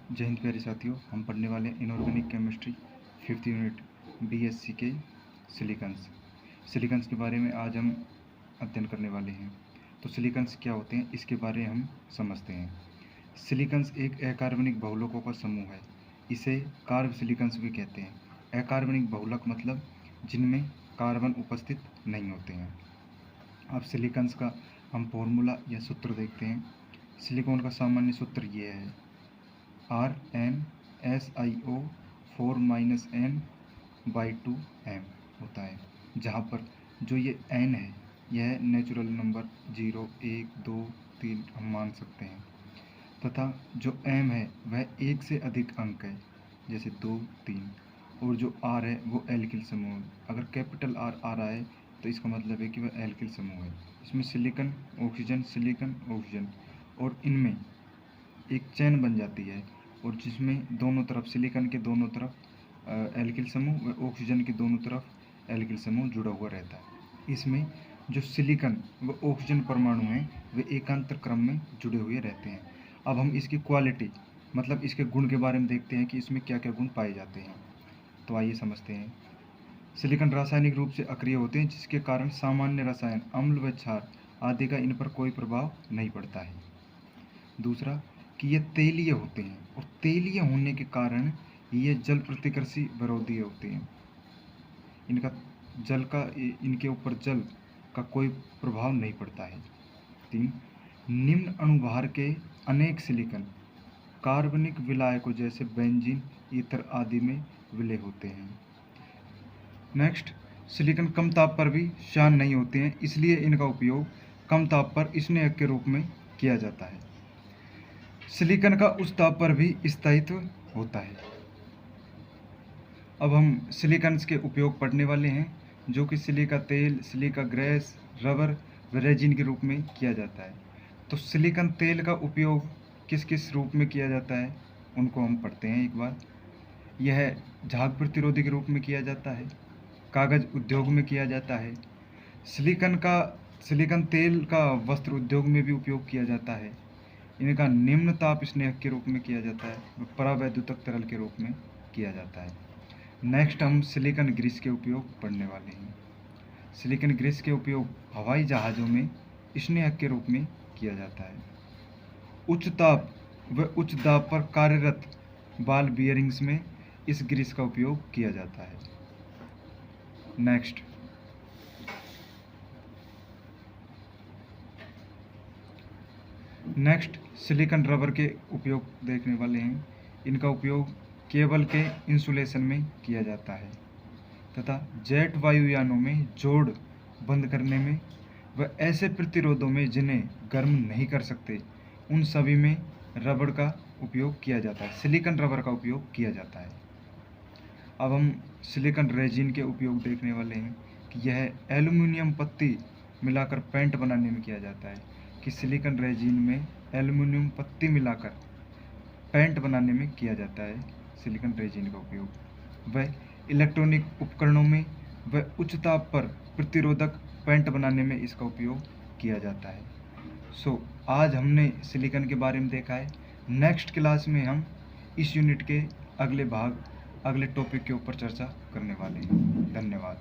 जय हिंद प्यारे साथियों, हम पढ़ने वाले हैं inorganic chemistry 5th unit BSc के सिलिकन्स के बारे में आज हम अध्ययन करने वाले हैं। तो सिलिकन्स क्या होते हैं इसके बारे में हम समझते हैं। सिलिकन्स एक अकार्बनिक बहुलकों का समूह है। इसे कार्ब सिलिकन्स भी कहते हैं। अकार्बनिक बहुलक मतलब जिनमें कार्बन उपस्थित नहीं होते हैं। अब सिलिकन्स का हम फॉर्मूला या सूत्र देखते हैं। सिलिकॉन का सामान्य सूत्र ये है RnSiO 4-N/2m होता है, जहाँ पर जो ये n है यह नेचुरल नंबर 0, 1, 2, 3 हम मान सकते हैं, तथा जो m है वह एक से अधिक अंक है, जैसे 2, 3, और जो r है वो एल्किल समूह है। अगर कैपिटल R आ रहा है तो इसका मतलब है कि वह एल्किल समूह है। इसमें सिलिकॉन ऑक्सीजन और इनमें एक चेन बन जाती है, और जिसमें दोनों तरफ सिलिकॉन के दोनों तरफ एल्किल समूह व ऑक्सीजन के दोनों तरफ एल्किल समूह जुड़ा हुआ रहता है। इसमें जो सिलिकॉन व ऑक्सीजन परमाणु हैं वे एकांतर क्रम में जुड़े हुए रहते हैं। अब हम इसकी क्वालिटी मतलब इसके गुण के बारे में देखते हैं कि इसमें क्या क्या गुण पाए जाते हैं। तो आइए समझते हैं। सिलिकॉन रासायनिक रूप से अक्रिय होते हैं, जिसके कारण सामान्य रसायन अम्ल व क्षार आदि का इन पर कोई प्रभाव नहीं पड़ता है। दूसरा कि ये तेलीय होते हैं, और तेलीय होने के कारण ये जल प्रतिकर्षी विरोधी होते हैं। इनके ऊपर जल का कोई प्रभाव नहीं पड़ता है। 3 निम्न अणुभार के अनेक सिलिकॉन कार्बनिक विलायकों जैसे बेंजीन, ईथर आदि में विलय होते हैं। नेक्स्ट, सिलिकॉन कम ताप पर भी श्यान नहीं होते हैं, इसलिए इनका उपयोग कम ताप पर स्नेहक के रूप में किया जाता है। सिलिकॉन का उच्च ताप पर भी स्थायित्व होता है। अब हम सिलिकॉन्स के उपयोग पढ़ने वाले हैं, जो कि सिलिका तेल, सिलिका ग्रेस, रबर व रेजिन के रूप में किया जाता है। तो सिलिकॉन तेल का उपयोग किस किस रूप में किया जाता है उनको हम पढ़ते हैं एक बार। यह झाग प्रतिरोधी के रूप में किया जाता है, कागज़ उद्योग में किया जाता है, सिलिकॉन तेल का वस्त्र उद्योग में भी उपयोग किया जाता है। इनका निम्न ताप स्नेहक के रूप में किया जाता है, परावैद्युतक तरल के रूप में किया जाता है। नेक्स्ट, हम सिलिकॉन ग्रीस के उपयोग पढ़ने वाले हैं। सिलिकॉन ग्रीस के उपयोग हवाई जहाज़ों में स्नेहक के रूप में किया जाता है। उच्च ताप व उच्च दाब पर कार्यरत बॉल बियरिंग्स में इस ग्रीस का उपयोग किया जाता है। नेक्स्ट सिलिकॉन रबर के उपयोग देखने वाले हैं। इनका उपयोग केबल के इंसुलेशन में किया जाता है, तथा जेट वायुयानों में जोड़ बंद करने में व ऐसे प्रतिरोधों में जिन्हें गर्म नहीं कर सकते, उन सभी में रबर का उपयोग किया जाता है, सिलिकॉन रबर का उपयोग किया जाता है। अब हम सिलिकॉन रेजिन के उपयोग देखने वाले हैं कि यह एल्युमिनियम पत्ती मिलाकर पेंट बनाने में किया जाता है। कि सिलिकॉन रेजिन में एल्युमिनियम पत्ती मिलाकर पेंट बनाने में किया जाता है सिलिकॉन रेजिन का उपयोग। वह इलेक्ट्रॉनिक उपकरणों में व उच्च ताप पर प्रतिरोधक पेंट बनाने में इसका उपयोग किया जाता है। आज हमने सिलिकॉन के बारे में देखा है। नेक्स्ट क्लास में हम इस यूनिट के अगले टॉपिक के ऊपर चर्चा करने वाले हैं। धन्यवाद।